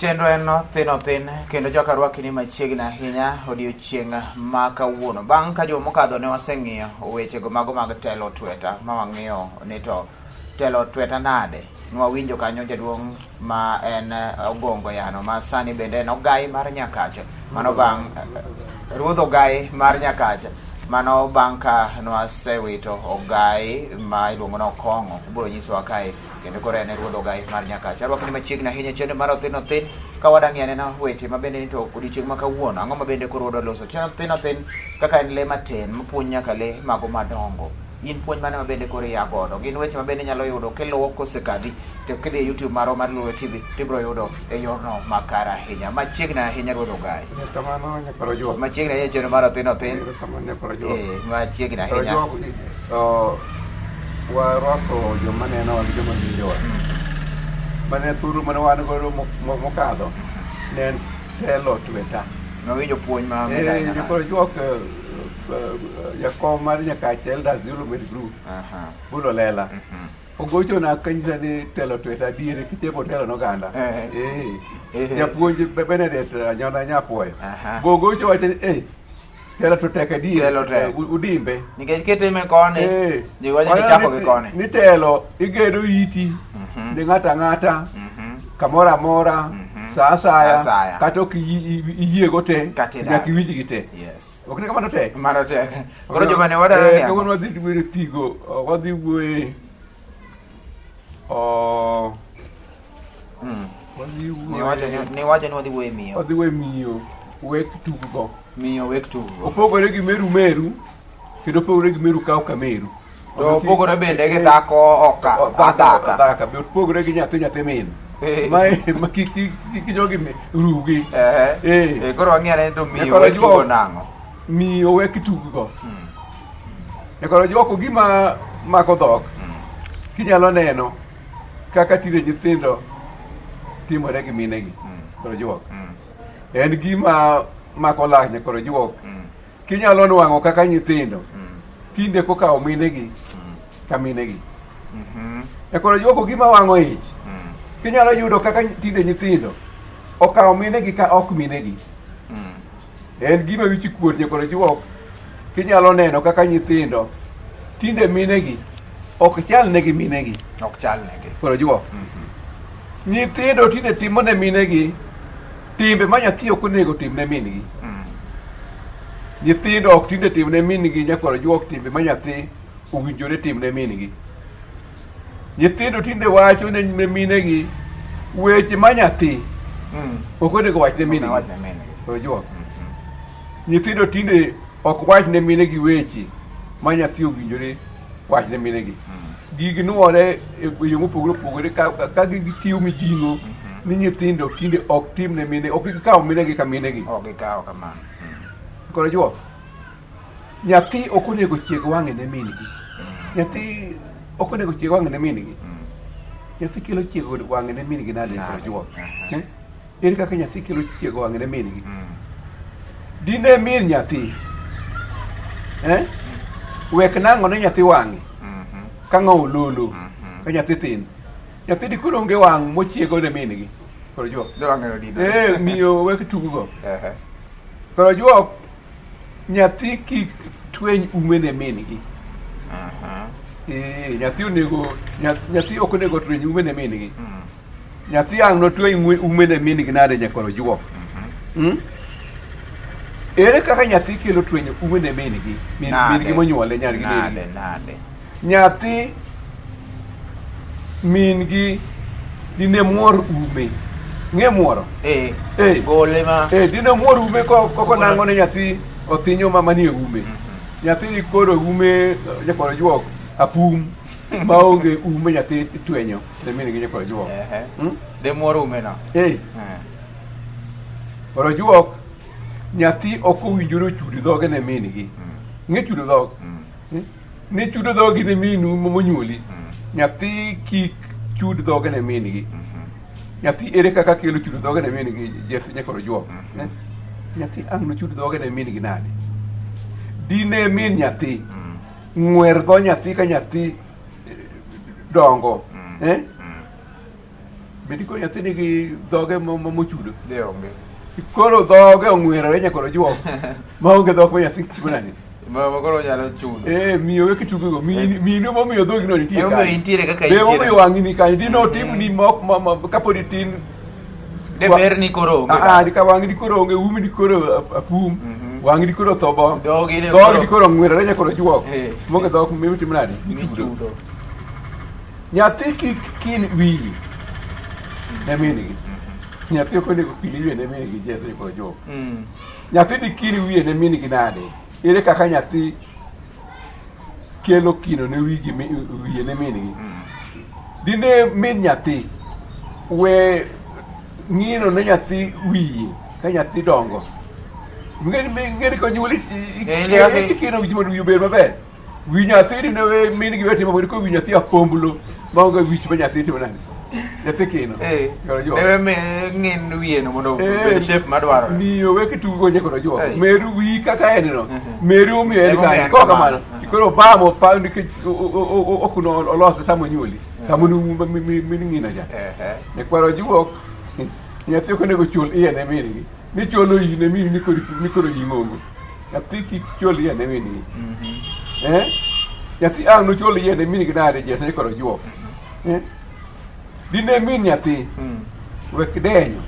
Chenro en Othinothin kendo joka rwaki ni machiegni ahinya odiochieng' ma kawuono. Bang' ka juma mokadho ne waseng'iyo wechego mago mag telo tweta ma wang'iyo ni to telo tweta nade. Nwawinjo kanyo jaduong' ma en ogongo yano ma sani bende en ogai mar Nyakacha. Mano bang' ruodh ogai mar Nyakacha. Mano bang' ka nwasewito ogai ma iluongo ni Okong'o. Biro nyisowa kae kendo koro en ruodh ogai mar Nyakacha. Rwaki ni machiegni ahinya chenro mar Othinothin ka wadang'i anena weche ma bende ni to odiochieng' ma kawuono ang'o ma bende koro wadwa loso. Chenro Othinothin kaka en le matin mapuonj nyaka le mago madongo. Gin puonj mane ma bende koro ia godo. Gin weche ma bende nyalo yudo kiluwo kosekadhi to kidhi e YouTube marwa mar Lolwe Tv tibiro yudo e yorno makare ahinya. Machiegni ahinya ruodh ogai. Machiegni ahinya chenro mar Othinothin. Machiegni ahinya. Warwako joma neno gi joma winjowa. Mane thuru mane wan godo mokadho ne en telo tweta. Nawinjo puonj ma koro juok jakom mar Nyakacha Elders Development Group bulo lela ogochona kanyisa ni telo tweta diere kichepo telo noganda japuonj Benedict Anyona Nyapuoyo bogocho wacho ni telo to tek adier udimbe nikech kitime koni jiwacho ni chako gi koni ni telo igedo iti ni ng'ata ng'ata kamora amora sa asaya kata ok iyiego te nyaka iwinjgi te. Ok ni kamano tek? Mano tek. Koro joma ne wadara ni kawuono wadhi tigo tigo wadhi wuoye ni wacho ni wadhi wuoye Miyo. Wadhi wuoye Miyo wek tuggo. Miyo wek tuggo. Opogore gi meru kendo opogore gi meru kaw kameru. To opogore bende gi dhako dhaka. Be opogore gi nyathi min. Ma kijogi rugi. Koro wang'iyane ni to Miyo wek tuggo nang'o? Miyo wek tuggo. Koro joko gima mako dhok kinyalo neno kaka tinde nyithindo timore gi minegi. Koro jok en gima mako lach koro jok kinyalo nwang'o kaka nyithindo tinde kokawo minegi ka minegi. Koro joko gima wang'o ich kinyalo yudo kaka tinde nyithindo okawo minegi ka ok minegi. En gima wichi kuot koro jok kinyalo neno kaka nyithindo tinde minegi ok chal negi minegi. Ok chal negi. Koro jok nyithindo tinde timo ne minegi timbe ma nyathi ok onego tim ne mingi. Nyithindo ok tinde tim ne mingi nyakoro jok timbe ma nyathi owinjore tim ne mingi. Nyithindo tinde wacho ne minegi weche ma nyathi ok onego wach ne mingi. Koro jok nyithindo tinde ok wach ne minegi weche ma nyathi owinjore wach ne minegi. Gigi nuore e yo mopogore opogore ka gitiyo mijing'o ni nyithindo tinde ok tim ne mine, ok gikawo minegi ka minegi. Ok gikawo kamano. Koro jok nyathi ok onego chieg wang'e ne mingi. Nyathi ok onego chieg wang'e ne mingi. Nyathi kelo chiego wang'e ne mingi nade koro jok. Ere kaka nyathi kelo chiego wang'e ne mingi. Dine min nyathi wek nang'o ne nyathi wang'e ka ng'o lolo ka nyathi tin. Nyathi di koro onge wang' mochiego ne mingi. Koro jok Miyo wek tuggo. Koro jok nyathi kik tweny ume ne mingi. Nyathi ok onego tweny ume ne mingi. Nyathi ang' no tweny ume ne mingi nade nyakoro jok. Ere kaka nyathi kelo twenyo ume ne mingi monyuole nyargi nade. Nyathi mingi dine muor ume. Ng'e muoro? Gole ma. Dine muor ume koko nang'o ne nyathi othinyo manie ume. Nyathi ni koro ume nyakoro jok apum maonge ume nyathi twenyo ne mingi nyakoro jok. De muor ume no. Koro jok nyathi ok owinjore chud dhoge ne mingi. Ng'e chudo dhog? Ni chudo dhogi ne minu monyuoli. Nyathi kik chud dhoge ne mingi. Nyathi ere kaka kelo chudo dhoge ne mingi Jeff nyakoro jok. Nyathi ang' no chud dhoge ne mingi nade. Dine min nyathi ng'wer dho nyathi ka nyathi dongo bedi ko nyathini gi dhoge mochudo de onge koro dhoge ong'werore nyakoro juok maonge dhok ma nyathi chimonani koro nyalo chudo miyo we kitugo minu momiyo dhogi no nitie ka intiere kaka intiere momiyo wang'i ni kanyo dino timu ni mok kapodi tin de ber ni koro onge di ka wang'i di koro onge umi di koro apum wang'i di koro thobo dhogi di koro ng'werore nyakoro juok moge dhok mitimo nadi michudo nyathi kik kin wiyi ne minigi nyathi ok onego kin wiye ne minigi jeso koro juok nyathi di kin wiye ne minigi nade ere kaka nyathi kelo kino ne wiye ne minigi dine min nyathi we ng'ino ne nyathi wiye ka nyathi dongo ng'eni konyuoli ikino wich mondo wiye obed maber wi nyathi dine we minigi we timo ko wi nyathi apomblo maonge wich ma nyathi timo nani nyathi kino ng'in wiye no mondo bed shape madwarore miyo we kitugo nyakoro juok meru wi kaka en no meru omiyo en kanyo kok kamano koro bamo pa nikech okuno olose samo nyuoli samo mining'ino ja ne kwaro juok nyathi ok onego chul iye ne minigi ni cholo iyi ne mini nikoro iyi ng'ongo nyathi kik chol iye ne minigi nyathi ang' nochol iye ne minigi nade jeso ni koro juok dine min nyathi wek denyo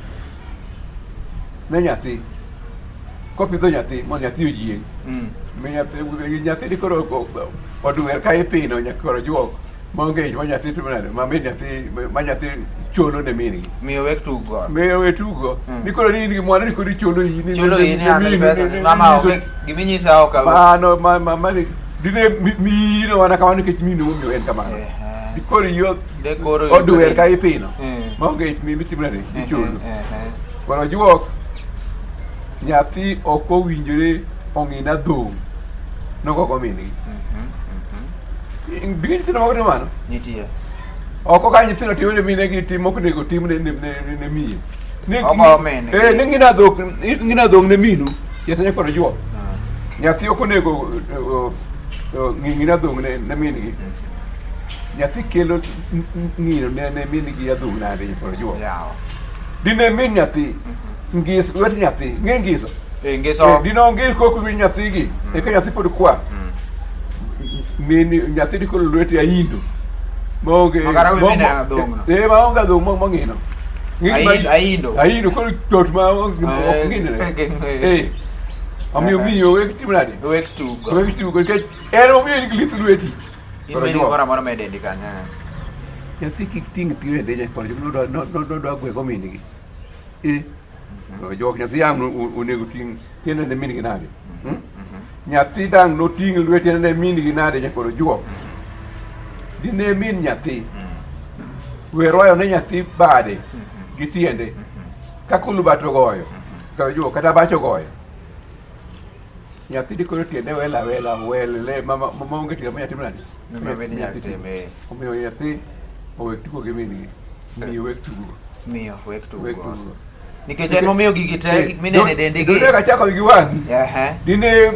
ne nyathi kopidho nyathi mondo nyathi ojieng' nyathi di koro odwer ka ipino nyakoro juok maonge ich ma nyathi timo nade ma nyathi cholo ne mingi miyo wek tugo ni koro ni gi mwana ni koro cholo iyi ni mama oke giminyisa oka mano mama ni dine mino wana kamano nikech mino momiyo en kamano di koro yo odwer ka ipino maonge ich mitimo nade icholo koro juok nyathi ok owinjore ong'ina dhong' nogogo mingi bigi nyithindo moko timo mano nitie oko ka nyithindo timo ne minegi timo ok onego tim ne miyo ni ng'ina dhong' ne minu yetanya koro juok nyathi ok onego ng'ina dhong' ne mingi nyathi kelo ng'ino ne minigi adhong' nade koro juok dine min nyathi ngis wet nyathi ng'e ngiso dino ngis kok wi nyathigi eka nyathi pod kwa nyathi di kolo lwete ahindo maonge adhong' mong'ino ahindo koro tot ma ok ng'inre omiyo miyo wek timo nade wek tugo nikech en omiyo nigi lith lweti nyathi kik ting' tiwende nyakoro nodwa gwego minigi jok nyathi ang' onego ting' tiende ne minigi nade nyathi dang' noting' lwete ne minigi nade nyakoro juok dine min nyathi we royo ne nyathi bade gi tiende ka kulubat ogoyo koro juok kata bach ogoyo nyathi di koro tiende wela welele maonge tiende ma nyathi mnade omiyo nyathi owek tugo gi minigi miyo wek tugo nikech en momiyo gigi te minene dende gi ka chako gi wang'i dine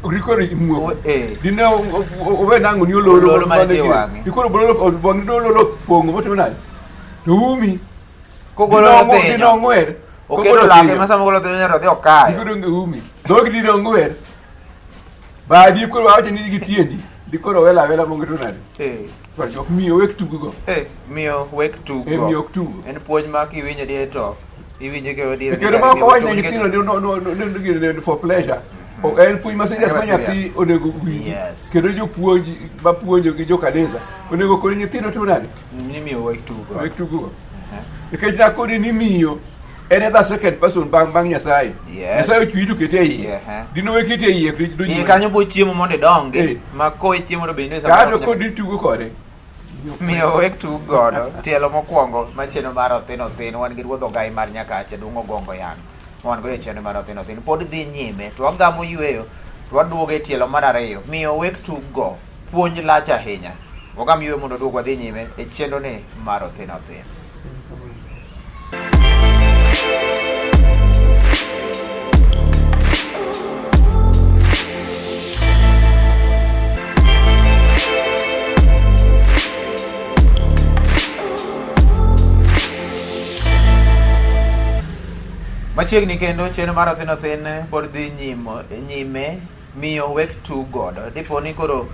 rikori muofu dine owe nango ni ololo mantie wang'i dikoro bongi dololo pongo motimo nade to umi kogolo dine ong'wer oketo lake ma sama ogolo dhinyo nyaro dhi okayo dikoro nge umi dhogi dine ong'wer badi koro wawacho ni gi tiendi dikoro wela monge to nade koro jok miyo wek tugo miyo wek tugo en puonj ma kiwinjo die to iwinjo ke odier kendo ma ko wanya nyithindo no for pleasure en puonj ma serious ma nyathi onego winji kendo jopuonj ma puonjo gi jokanisa onego koni nyithindo timo nade ni miyo wek tugo nikech nakoni ni miyo en the second person bang' Nyasaye Nyasaye ochwi to kete iye dino we kete iye iye kanyo bo chiemo mondo idongi ma kowe chiemo to bende kato kodi tugo kode miyo wek tugo godo tielo mokwongo ma chenro mar Othin wan gi ruodh ogai mar Nyakache Dungo Gongo Yan wan go e chenro mar Othin pod dhi nyime to wagamo yweyo to waduogo e tielo mar ariyo miyo wek tugo puonj lach ahinya wagam yweyo mondo duogo wadhi nyime e chenro ni mar Othin Machiegni kendo chenro mar Othin Othin pod dhi nyime miyo wek tug godo. Dipo ni koro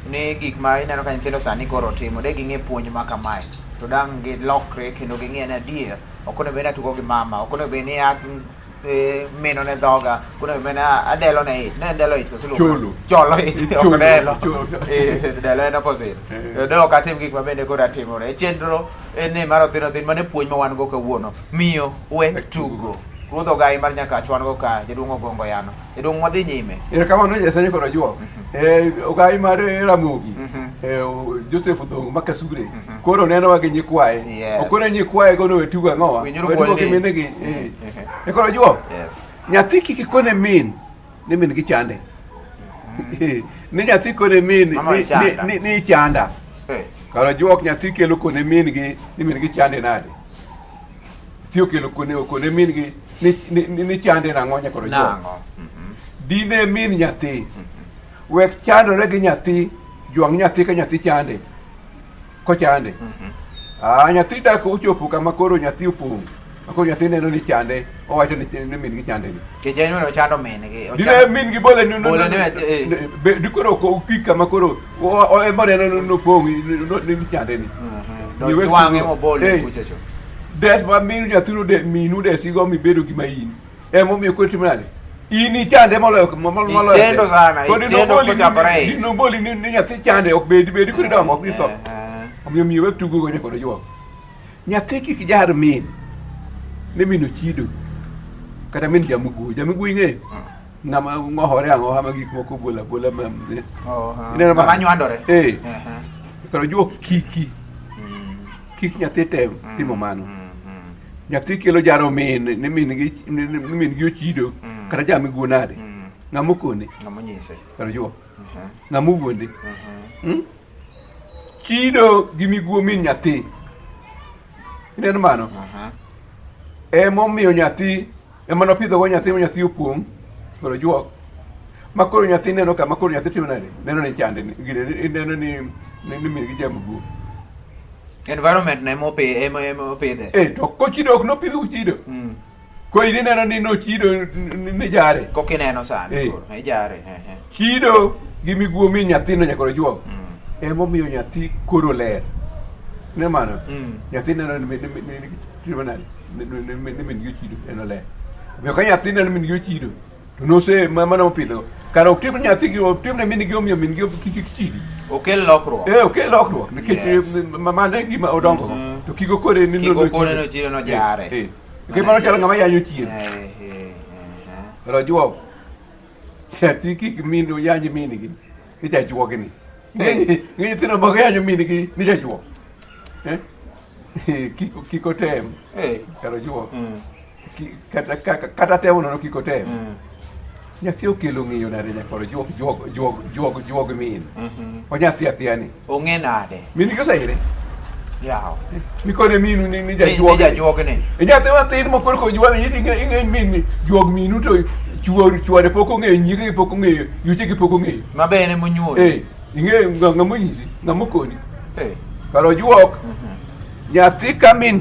ni gik ma ineno ka nyithindo sani koro timo de ging'e puonj ma kamae to dang' gilokre kendo ging'e ni adier ok onego bed ni atugo gi mama, ok onego bed ni mino ne dhoga, ok onego bed ni adelo ne ich, ne delo ich cholo ich, ok delo delo en opposite. De ok atim gik ma bende koro atimore. Chenro en ni mar Othin Othin mane puonj ma wan go kawuono, miyo wek tugo. Ruoth Ogai mar Nyakach wan go ka, jaduong' Ogongo Yano, jaduong' wadhi nyime. Erokamano Jesani koro juok. Ogai mar Ramogi, Joseph Odhong Makasugre, koro neno wa gi nyikwaye. Okoro nyikwaye gono we tugo ang'owa. Wetugo gi minegi. Koro juok. Nyathi kik ikone min ni min gi chande. Ni nyathi kone min ni chanda. Koro juok nyathi kelo kone min gi ni min gi chande nade. Tiyo kelo kone min gi ni chande na ngonya koro juok. Dine min nyathi. Wek chandore gi nyathi, juang nyathi ka nyathi chande. Ko chande. Nyathi dak ochopo kama koro nyathi opong'. Makoro nyathi neno ni chande, owacho ni min gi chande ni. Keche no chando min gi. Dine min gi bole ni dikoro ko kika makoro emo neno no pong' ni chande ni. Juange mo bole kuchecho. Des ma min nyathi no de minu de sigo mi bedo gi main. Emo mi ko timnade. Ini chande moloyo chendo sana chendo ko chapare no boli ni nyathi chande ok bedi kuri damo ok tho omiyo miyo wek tugo go nyako juok nyathi kik jar min ne mino chido kata min jamugu ing'e ng'ama ngohore ang'oha ma gik moko bola ma ineno ma nywandore koro juok kik nyathi tem timo mano nyathi kelo jaro min ne min gi ochido kata jami guonade ng'amo kone ng'amo nyise karo juok ng'amo wuonde chido gi miguo min nyathi ineno mano emomiyo nyathi ema nopidho go nyathi ma nyathi opong' karo juok makoro nyathi neno ka makoro nyathi timo nade neno ni chande neno ni min gi jami guo environment na emo pidhe to ko chido ok nopidho chido ko ini neno ni no chido ni jare ko kineno sani e jare chido gi miguo min nyathino nyakoro juok emo miyo nyathi koro ler ne mano nyathi neno ni min gi chido eno ler miyo ka nyathi neno min gi chido to no se mano mopidho kara ok tim nyathi gi ok tim ne min gi omiyo min gi kik chidi okel lokruok okel lokruok nikech mane gima odongo to kiko kore ni no chido no jare ke mano chalo ng'ama yanyo chieng' pero juok nyathi kik min yanyi min gi ni jajuok ni ng'e nyithindo moko yanyo min gi ni jajuok kiko tem karo juok kata temo nono kiko tem nyathi okelo ng'eyo nade nyakoro juog min o nyathi athiya ni ong'e nade min gi osaire yaw mikone minu ni jajuogne nyathi mathin mokoro ko juog ing'e min ni juog minu to chuore pok ong'eyo nyige pok ong'eyo yuche gi pok ong'eyo mabene monyuol ing'e ng'amo nyisi ng'amo koni karo juok nyathi ka min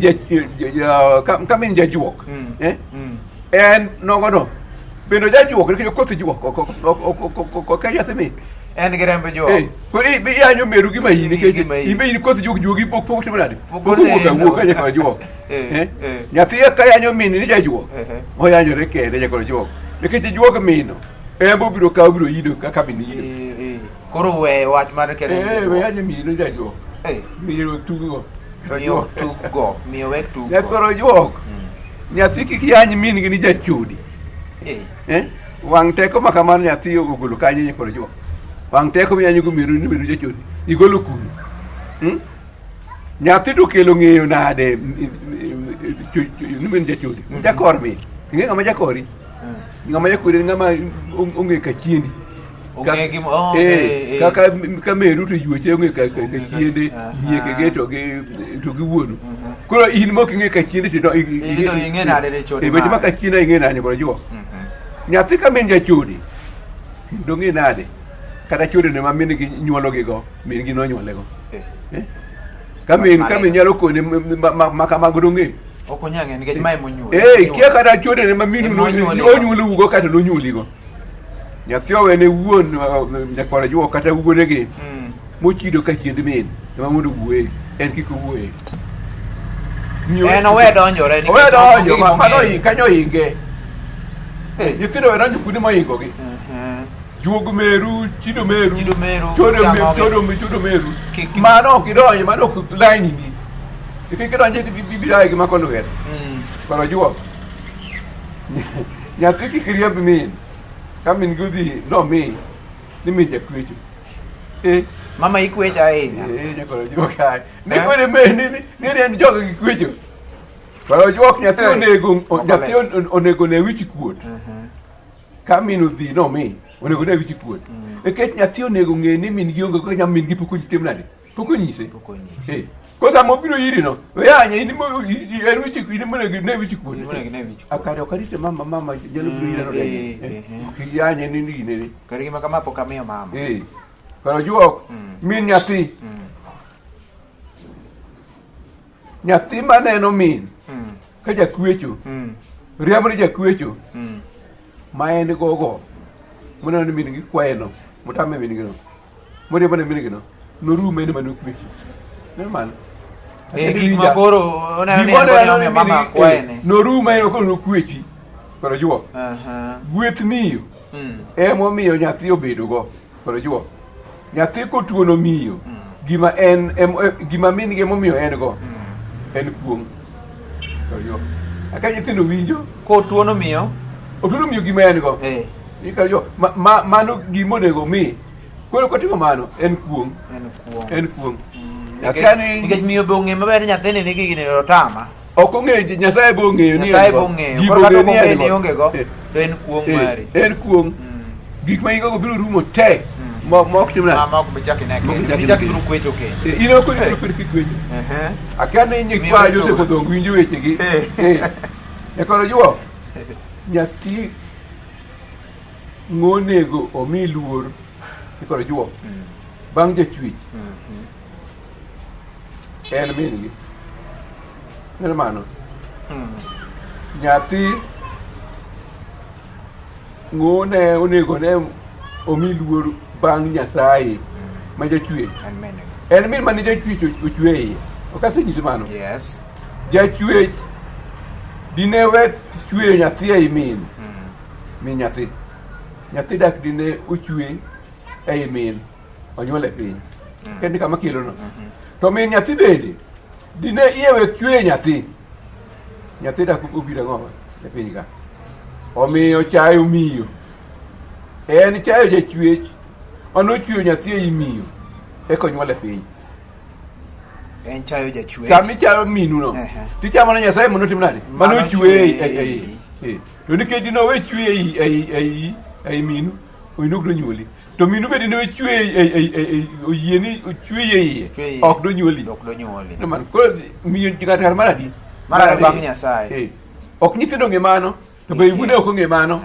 jajuok en nogono bendo jajuok nikech koth juok ok nyathi min en gi rembe juok ko iyanyo meru gi maini nikech ibe in koth juogi pok timo nade pok wuok ka nyakoro juok nyathi ka yanyo min ni jajuok oyanyore kende nyakoro juok nikech juok mino embo biro kawo biro yido kaka min yido koro we wach mar kende we yanyo mino jajuok miyo tugo miyo wek tugo nyakoro juok nyathi kik yany min gi ni jachudi wang' teko ma kamano nyathi ogolo kanye nyakoro juok wang' teko miyanyo go miru ni miru jachudi igolo kuno nyathi to kelo ng'eyo nade ni min jachudi jakor min ing'e ng'ama jakori ng'ama jakori ng'ama ong'e ka chiendi kaka ka meru to yuoche ong'e ka chiende yiekege to gi wuonu koro in mok ing'e ka chiende to ing'e nade ne chode beche ma ka chienda ing'e nade nyakoro juok nyathi ka min jachudi to ng'e nade kata chode ne ma min gi nyuolo gi go min gi nonyuole go ka min nyalo kone ma kamago dong'e Okonyange nikech mai monyuol. Kia kata chode ne maminu onyuolo ugo kata nonyuoligo. Nyathi owene wuon nyakwara juok kata wuonegi mochido ka chiend min ema mondo wuoye en kik owuoye. En owe donjore ni owe donjo mano kanyo inge. Nyithindo donjo kuonde moingogi. Juog meru, chido meru, chodo meru. Mano ok idonje, mano ok laini ni. Kik idonje bibirai gi makono wer. Koro juok. Nyathi kik riemb min. Ka min gudhi no mi ni min jakwecho. Mama ikwecha ahinya. Koro juok ai. Ni kwede men ni en jogo gikwecho. Koro juok nyathi onego ne wich kuot. Ka min udhi no mi onego ne wich kuot. Ekech nyathi onego ng'e ni min gi onge ka min gi pok otim nade. Pok onyise. Kosa mobiro iri no. Yanya in en wich kuot monego ne wich kuot. Akare okarite mama nyalo biro ira no de. Yanya ni ne. Kare gima kama pok amiyo mama. Koro juok min nyathi. Nyathi maneno min ka jakwecho. Riambo ni jakwecho. Ma en gogo. Muna ni min gi kweno. Mutame min gi no. Moriambo ni min gi no. Norume ni manu kwecho. Ne man. Gik makoro ona ni mama kwene. Norume ni ko kwechi. Koro juok. Gweth miyo. Emo miyo nyathi obedo go. Koro juok. Nyathi kotuono miyo. Gima min gi momiyo en go. En kuong. Koro juok. Aka nyithindo winjo ko tuono miyo. Otuono miyo gima en go. Koro juok. Mano gima onego mi. Koro kotimo mano en kuong. En kuong. Akani nikech miyo be ong'e maber nyathini nigi gini otama. Ok ong'e Nyasaye be ong'eyo ni Nyasaye be ong'eyo. Koro kata ong'e ni onge go to en kuong mari. En kuong. Gik ma igogo biro rumo te. Mok timna. Mama ok bichaki neke. Bichaki biro kwecho ke. Ino ko biro kwecho. Akani nyikwa Joseph odong winjo wechegi. Koro juo. Nyathi ngonego omi luor. Koro juo. Bang' jachwich. En min gi. Neno mano. Nyathi ngone onego ne omi luor bang' Nyasaye ma jachwech. En min mani jachwech ochweye. Okase nyisi mano. Yes. Jachwech dine we chweyo nyathi ei min. Min nyathi. Nyathi dak dine ochwe ei min. Onyuole piny. Kendi kama kilo no. To min nyathi bende dine iyewe chwe nyathi. Nyathi dak obiro ng'owa e piny ka. Omiyo chayo miyo. En chayo jachwech. Ono chweyo nyathi ei miyo. Eko nyuole piny. En chayo jachwech. Sami chayo minu no. Tichamo na Nyasaye mondo tim nade? Mano chwe to nikech dino we chwe ei minu. Oinok do nyuoli. To minu bende ne chwe oyieni chwe iye. Ok do nyuoli. No man ko miyo ng'ato maradi. Maradi bang' Nyasaye. Ok nyithindo ng'e mano. To be ibude ok ong'e mano.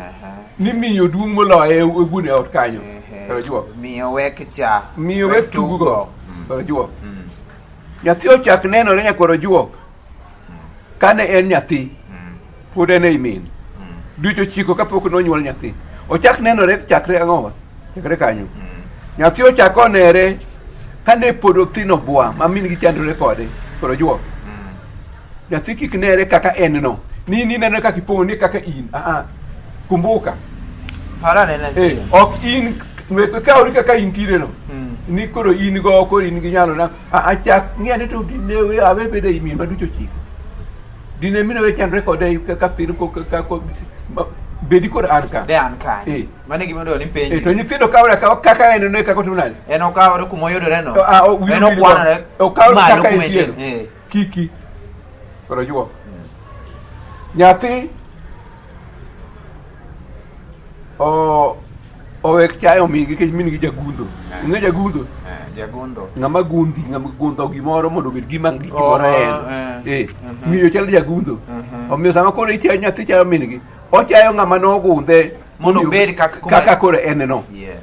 Ni miyo duong' moloye ebune ot kanyo. Koro juok. Miyo wek cha. Miyo wek tugo. Koro juok. Nyathi ochak nenore nyakoro juok. Kane en nyathi. Pod en ei min. Ducho chiko kapok nonyuol nyathi. Ochak nenore chakre ang'owa. Chakre kanyo. Nyathi ochak onere kane pod othin obwa ma min gi chandore kode. Koro juok. Nyathi kik nere kaka en no. Ni neno kaka ipong'o ni kaka in. Kumbuka. Para nena chi. Ok in kauri kaka intire no. Ni koro in go koro in gi nyalo na. Achak ng'e to dine we awe bede imi ma ducho chiko. Dine mine we chandore kode kaka thin ko bedi kod an ka. De an ka. Mane gima do ni penji. To nyithindo kawre kaka en no kaka otim nade. En okawre kuma oyudore no. En okwanore. Okawre kaka en. Kiki. Koro juo. Nyathi owek chayo mingi kech min gi jagundo. Ng'e jagundo? Jagundo. Ng'ama gundo gimoro mondo obed gima gimoro en. Miyo chalo jagundo. Omiyo sama koro ichayo nyathi chayo min gi. Ochayo ng'ama nogunde mondo obed kaka koro en no. Yes.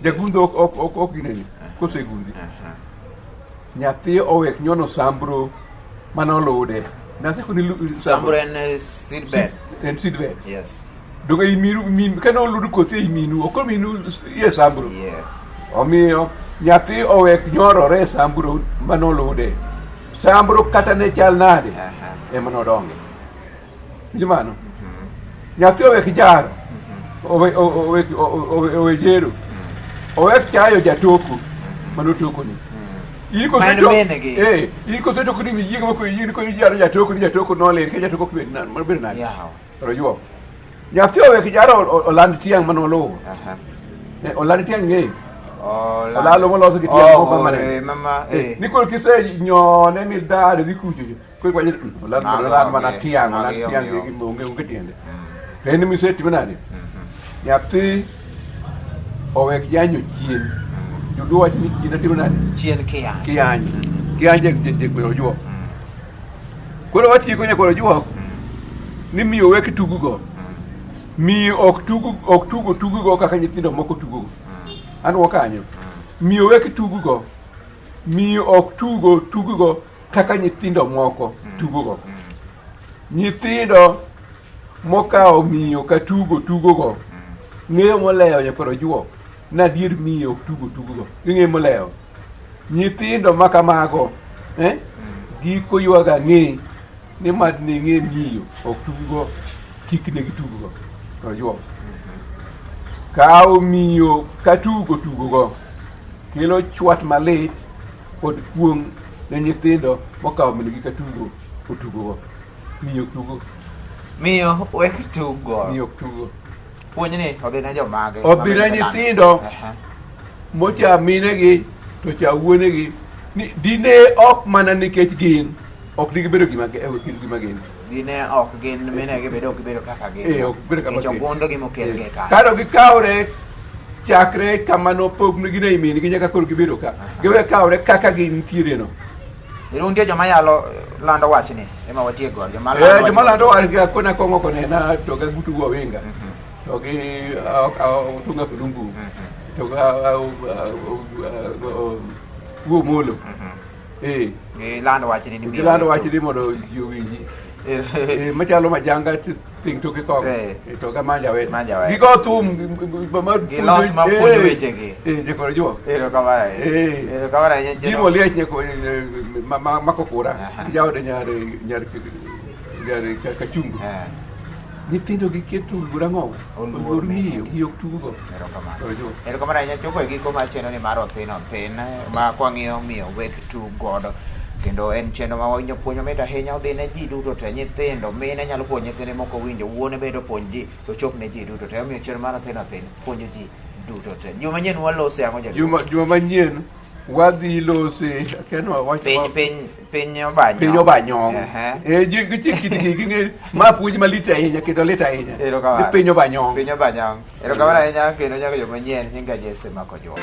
Jagundo ok gineni. Kosegundi. Nyathi owek nyono sambro manolude. nase kuni Samburu en seedbed. En seedbed. Yes. Doga min kana oludu kothi minu okol minu ye samburu. Yes. Omiyo nyathi owek nyorore samburu manolude. Samburu kata ne chal nade. Ema nodonge. Jumano. Nyathi owek jaro. Owek jero. Owek chayo jatoku manotoko ni. Iko seto kuni mi yigo ko yin ko jatoko no le ke jatoko be nan mar be nan. Ro yo. Nyathi owek jaro oland tiang manolo. Oland tiang nge. Olalo moloso kiti mo mama Nicole kise nyone mi dade di kuju ko kwa olalo mana tiang gi mo nge tiende ren mi seti manade nyathi owek janyo chien judo wach ni chien ati manade chien kianye de ko jo ko wati ko nyako jo ni mi owek tugugo mi ok tugugo kaka nyithindo moko tugugo an wakanyo miyo wek tugugo miyo ok tugugo kaka nyithindo moko tugugo nyithindo mokao miyo ka tugugo ng'eyo molewo nyakoro juo na dier miyo ok tugugo ng'eyo molewo nyithindo makamago giko ywaga ng'e ni mad ne ng'e miyo ok tugugo kik ne gitugugo to juo kao miyo ka tugugo kelo chwat malit kod kuong ne nyithindo mokao minigi ka tugugo miyo wek tugo puonj ni odhi ne jomage odhi ne nyithindo mocha minegi to cha wuonegi ni dine ok mana nikech gin ok digibedo gima gin dine ok gin minegi bedo kaka gin ok bedo kaka gin gondo gi mokelge ka kado gikawre chakre kamano pognigi ne minigi nyaka koro gibedo ka giwe kawre kaka gin tireno iruntie joma yalo lando wachni ema watie god joma lando wachni kona kongo konena to ga gutu go winga to gi tunga kudumbu to ga go molo lando wachni ni lando wachni modo yuwinji machalo majanga ting to ko to ga manja we gigo tum gilos ma puonjo weche gi je ko jo ero kawara je mo liech ne ko makokura jawde nyar ka chungu nyithindo gi ketu gurango oluor miyo yok tugo ero kamara nya chopo gi ko ma chenro ni mar Othin ma kwang'iyo miyo wek tugodo kendo en chenro ma winjo puonjo mit ahinya odhi ne ji duto te nyithindo mine nyalo puonjo nyithinde moko winjo wuone bedo puonj ji to chop ne ji duto te omiyo chenro mar Othin puonjo ji duto te juma manyien walose ang'o juma manyien wadhi lose kenwa wach piny obanyong gichikitigi ging'e ma puonj malit ahinya kendo lit ahinya piny obanyong ero kamano ahinya kendo nyaka joma nyien nyinga Jesse Makonyo.